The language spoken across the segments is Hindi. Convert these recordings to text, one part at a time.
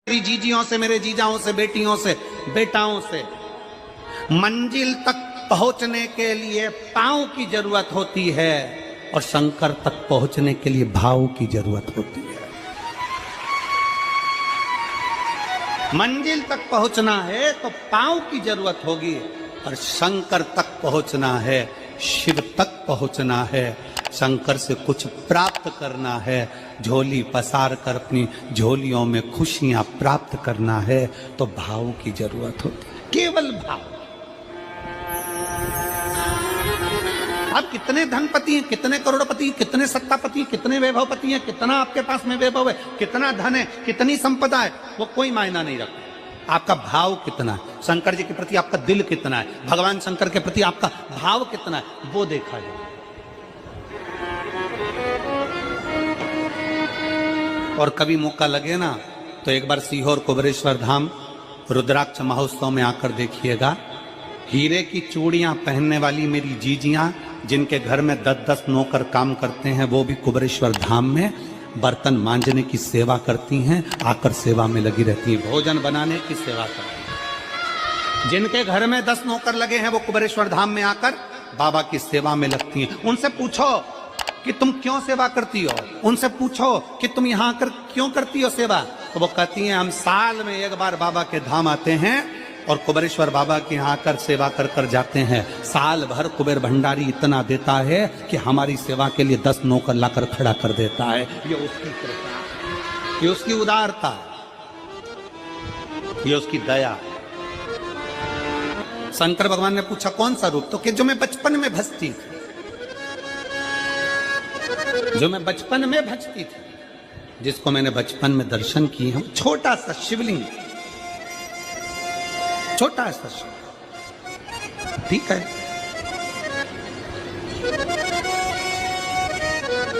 मेरी जीजियों से, मेरे जीजाओं से, बेटियों से, बेटाओं से। मंजिल तक पहुंचने के लिए पांव की जरूरत होती है और शंकर तक पहुंचने के लिए भाव की जरूरत होती है। मंजिल तक पहुंचना है तो पांव की जरूरत होगी और शंकर तक पहुंचना है, शिव तक पहुंचना है, शंकर से कुछ प्राप्त करना है, झोली पसार कर अपनी झोलियों में खुशियां प्राप्त करना है तो भाव की जरूरत होती है, केवल भाव। आप कितने धनपति हैं, कितने करोड़पति हैं, कितने सत्तापति हैं, कितने वैभवपति हैं, कितना आपके पास में वैभव है, कितना धन है, कितनी संपदा है, वो कोई मायना नहीं रखता। आपका भाव कितना है, शंकर जी के प्रति आपका दिल कितना है, भगवान शंकर के प्रति आपका भाव कितना है, वो देखा जाए। और कभी मौका लगे ना तो एक बार सीहोर कुबेरेश्वर धाम रुद्राक्ष महोत्सव में आकर देखिएगा। हीरे की चूड़ियां पहनने वाली मेरी जीजियां, जिनके घर में 10-10 नौकर काम करते हैं, वो भी कुबेरेश्वर धाम में बर्तन मांजने की सेवा करती हैं, आकर सेवा में लगी रहती हैं, भोजन बनाने की सेवा करती हैं। जिनके घर में 10 नौकर लगे हैं वो कुबेरेश्वर धाम में आकर बाबा की सेवा में लगती हैं। उनसे पूछो कि तुम क्यों सेवा करती हो, उनसे पूछो कि तुम यहाँ आकर क्यों करती हो सेवा, तो वो कहती हैं हम साल में एक बार बाबा के धाम आते हैं और कुबेरेश्वर बाबा के यहाँ आकर सेवा कर कर जाते हैं। साल भर कुबेर भंडारी इतना देता है कि हमारी सेवा के लिए 10 नौकर लाकर खड़ा कर देता है। ये उसकी कृपा, ये उसकी उदारता, ये उसकी दया। शंकर भगवान ने पूछा कौन सा रूप, तो कि जो मैं बचपन में भजती थी, जो मैं बचपन में भजती थी, जिसको मैंने बचपन में दर्शन किए हैं, छोटा सा शिवलिंग, छोटा सा शिवलिंग, ठीक है,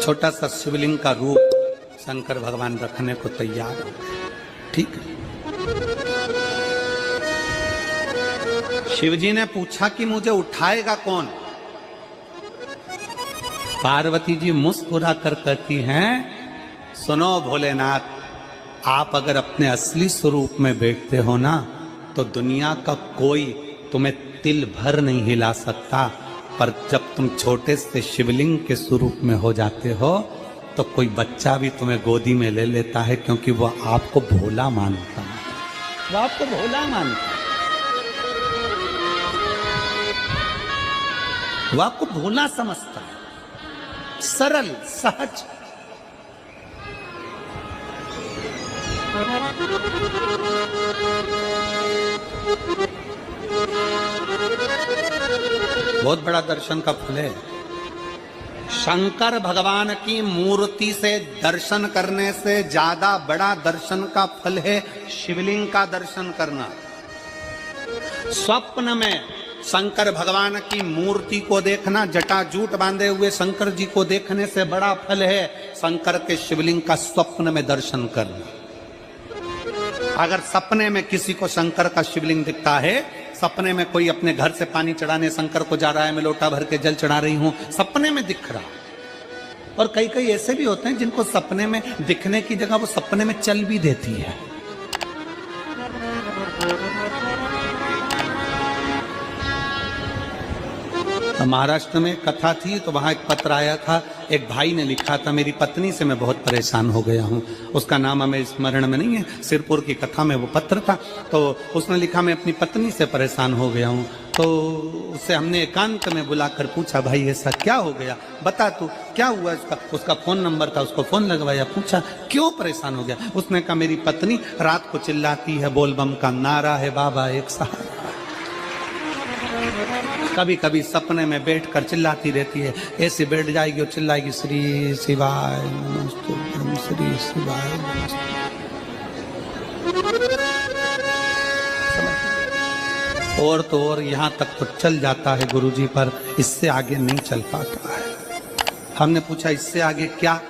छोटा सा शिवलिंग का रूप शंकर भगवान रखने को तैयार हो, ठीक है। शिवजी ने पूछा कि मुझे उठाएगा कौन। पार्वती जी मुस्कुरा कर कहती हैं सुनो भोलेनाथ, आप अगर अपने असली स्वरूप में बैठते हो ना तो दुनिया का कोई तुम्हें तिल भर नहीं हिला सकता, पर जब तुम छोटे से शिवलिंग के स्वरूप में हो जाते हो तो कोई बच्चा भी तुम्हें गोदी में ले लेता है, क्योंकि वो आपको भोला मानता है, वो आपको भोला मानता है, वो आपको भोला समझता है, सरल सहज। बहुत बड़ा दर्शन का फल है। शंकर भगवान की मूर्ति से दर्शन करने से ज्यादा बड़ा दर्शन का फल है शिवलिंग का दर्शन करना। स्वप्न में शंकर भगवान की मूर्ति को देखना, जटाजूट बांधे हुए शंकर जी को देखने से बड़ा फल है शंकर के शिवलिंग का स्वप्न में दर्शन करना। अगर सपने में किसी को शंकर का शिवलिंग दिखता है, सपने में कोई अपने घर से पानी चढ़ाने शंकर को जा रहा है, मैं लोटा भर के जल चढ़ा रही हूं, सपने में दिख रहा। और कई कई ऐसे भी होते हैं जिनको सपने में दिखने की जगह वो सपने में चल भी देती है। महाराष्ट्र में कथा थी तो वहां एक पत्र आया था, एक भाई ने लिखा था मेरी पत्नी से मैं बहुत परेशान हो गया हूं। उसका नाम हमें स्मरण में नहीं है, सिरपुर की कथा में वो पत्र था। तो उसने लिखा मैं अपनी पत्नी से परेशान हो गया हूं। तो उससे हमने एकांत में बुलाकर पूछा भाई ऐसा क्या हो गया, बता तू क्या हुआ। उसका फोन नंबर था, उसको फोन लगवाया, पूछा क्यों परेशान हो गया। उसने कहा मेरी पत्नी रात को चिल्लाती है, बोलबम का नारा है बाबा एक सहारा। कभी कभी सपने में बैठकर चिल्लाती रहती है, ऐसे बैठ जाएगी और चिल्लाएगी श्री शिवाय नमस्तुभ्यं, श्री शिवाय नमस्तुभ्यं। और तो और यहाँ तक तो चल जाता है गुरुजी, पर इससे आगे नहीं चल पाता है। हमने पूछा इससे आगे क्या।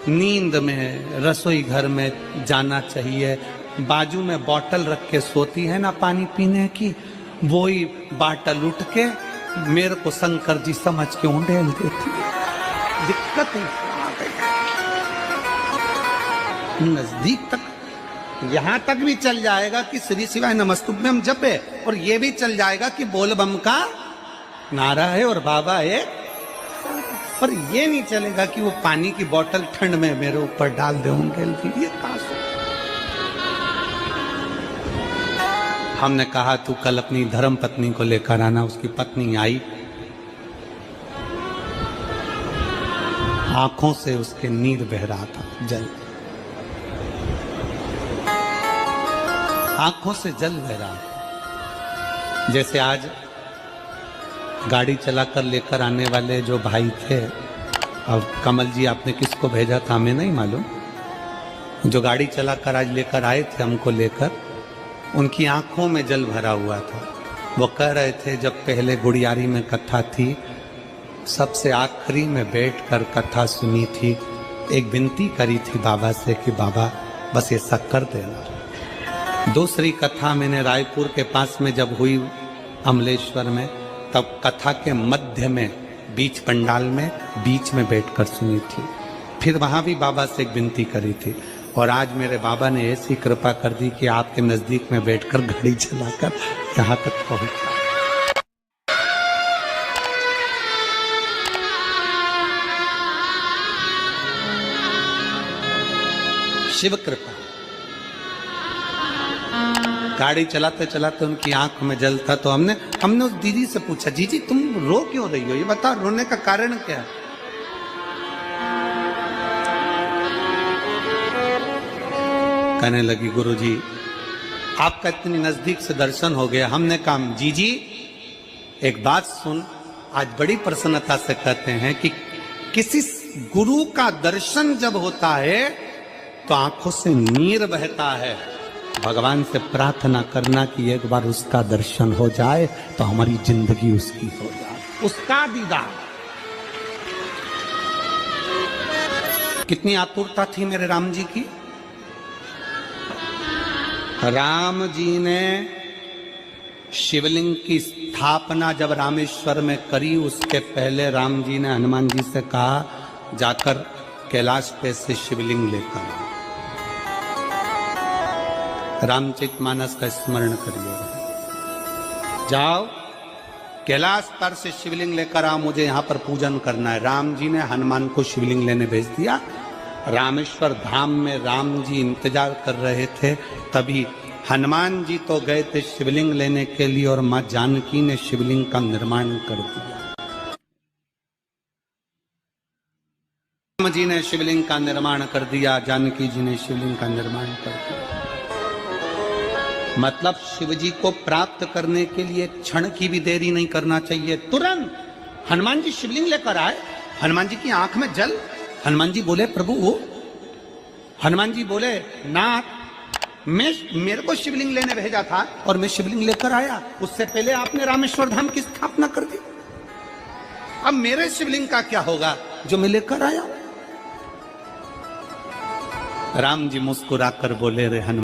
नींद में रसोई घर में जाना चाहिए, बाजू में बोतल रख के सोती है ना पानी पीने की, वही बाटल उठ के मेरे को शंकर जी समझ के उंडेल देती है। दिक्कत आ गई, नजदीक तक यहां तक भी चल जाएगा कि श्री शिवाय नमस्तुभ्यम जप है, और ये भी चल जाएगा कि बोल बम का नारा है और बाबा है, पर ये नहीं चलेगा कि वो पानी की बोतल ठंड में मेरे ऊपर डाल दे उनके लिए। हमने कहा तू कल अपनी धर्म पत्नी को लेकर आना। उसकी पत्नी आई, आंखों से उसके नीर बह रहा था, जल, आंखों से जल बह रहा था। जैसे आज गाड़ी चलाकर लेकर आने वाले जो भाई थे, अब कमल जी आपने किसको भेजा था हमें नहीं मालूम, जो गाड़ी चलाकर आज लेकर आए थे हमको लेकर, उनकी आंखों में जल भरा हुआ था। वो कह रहे थे जब पहले गुड़ियारी में कथा थी, सबसे आखिरी में बैठकर कथा सुनी थी, एक विनती करी थी बाबा से कि बाबा बस ऐसा कर देना। दूसरी कथा मैंने रायपुर के पास में जब हुई अमलेश्वर में, तब कथा के मध्य में बीच पंडाल में बीच में बैठकर सुनी थी। फिर वहां भी बाबा से एक विनती करी थी, और आज मेरे बाबा ने ऐसी कृपा कर दी कि आपके नजदीक में बैठकर गाड़ी चलाकर यहां तक पहुंचा। शिव कृपा। गाड़ी चलाते चलाते उनकी आंख में जल था, तो हमने उस दीदी से पूछा, जीजी तुम रो क्यों रही हो, ये बताओ, रोने का कारण क्या है? कहने लगी गुरुजी आपका इतनी नजदीक से दर्शन हो गया। हमने कहा जीजी एक बात सुन, आज बड़ी प्रसन्नता से कहते हैं कि किसी गुरु का दर्शन जब होता है तो आंखों से नीर बहता है। भगवान से प्रार्थना करना कि एक बार उसका दर्शन हो जाए तो हमारी जिंदगी उसकी हो जाए, उसका दीदार। कितनी आतुरता थी मेरे राम जी की। राम जी ने शिवलिंग की स्थापना जब रामेश्वर में करी, उसके पहले राम जी ने हनुमान जी से कहा जाकर कैलाश पे से शिवलिंग लेकर आओ। रामचरितमानस का स्मरण करिए, जाओ कैलाश पर से शिवलिंग लेकर आओ, मुझे यहाँ पर पूजन करना है। राम जी ने हनुमान को शिवलिंग लेने भेज दिया। रामेश्वर धाम में राम जी इंतजार कर रहे थे, तभी हनुमान जी तो गए थे शिवलिंग लेने के लिए, और मां जानकी ने शिवलिंग का निर्माण कर दिया। राम जी ने शिवलिंग का निर्माण कर दिया, जानकी जी ने शिवलिंग का निर्माण कर दिया। मतलब शिव जी को प्राप्त करने के लिए क्षण की भी देरी नहीं करना चाहिए। तुरंत हनुमान जी शिवलिंग लेकर आए, हनुमान जी की आंख में जल। हनुमान जी बोले प्रभु वो, हनुमान जी बोले नाथ मेरे को शिवलिंग लेने भेजा था और मैं शिवलिंग लेकर आया, उससे पहले आपने रामेश्वर धाम की स्थापना कर दी। अब मेरे शिवलिंग का क्या होगा जो मैं लेकर आया? राम जी मुस्कुराकर बोले रे हनुमान